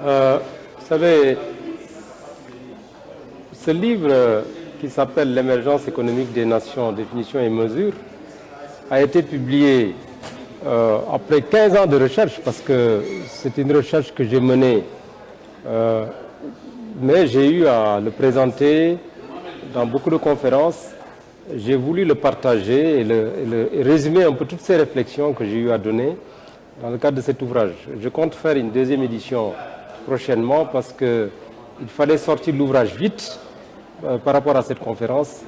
Vous savez, ce livre qui s'appelle L'émergence économique des nations, définition et mesures, a été publié après 15 ans de recherche, parce que c'est une recherche que j'ai menée, mais j'ai eu à le présenter dans beaucoup de conférences. J'ai voulu le partager et résumer un peu toutes ces réflexions que j'ai eu à donner dans le cadre de cet ouvrage. Je compte faire une deuxième édition prochainement parce qu'il fallait sortir l'ouvrage vite par rapport à cette conférence.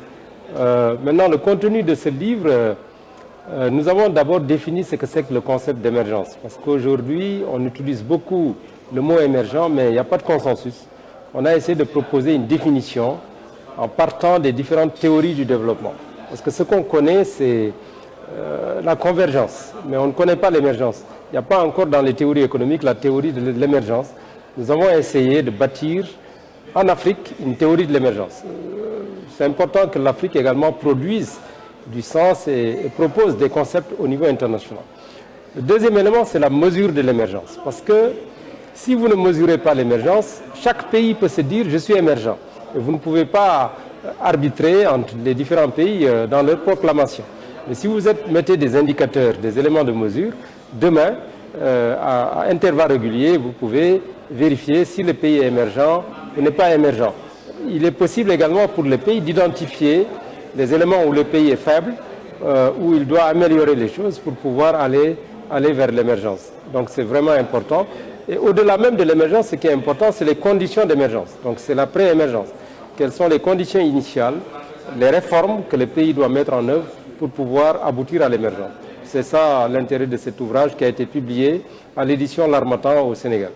Maintenant, le contenu de ce livre, nous avons d'abord défini ce que c'est que le concept d'émergence. Parce qu'aujourd'hui, on utilise beaucoup le mot émergent, mais il n'y a pas de consensus. On a essayé de proposer une définition en partant des différentes théories du développement. Parce que ce qu'on connaît, c'est la convergence, mais on ne connaît pas l'émergence. Il n'y a pas encore dans les théories économiques la théorie de l'émergence. Nous avons essayé de bâtir en Afrique une théorie de l'émergence. C'est important que l'Afrique également produise du sens et propose des concepts au niveau international. Le deuxième élément, c'est la mesure de l'émergence. Parce que si vous ne mesurez pas l'émergence, chaque pays peut se dire « je suis émergent ». Et vous ne pouvez pas arbitrer entre les différents pays dans leur proclamation. Mais si vous mettez des indicateurs, des éléments de mesure, demain, à intervalles réguliers, vous pouvez vérifier si le pays est émergent ou n'est pas émergent. Il est possible également pour le pays d'identifier les éléments où le pays est faible, où il doit améliorer les choses pour pouvoir aller vers l'émergence. Donc c'est vraiment important. Et au-delà même de l'émergence, ce qui est important, c'est les conditions d'émergence. Donc c'est la pré-émergence. Quelles sont les conditions initiales, les réformes que le pays doit mettre en œuvre pour pouvoir aboutir à l'émergence. C'est ça l'intérêt de cet ouvrage qui a été publié à l'édition L'Harmattan au Sénégal.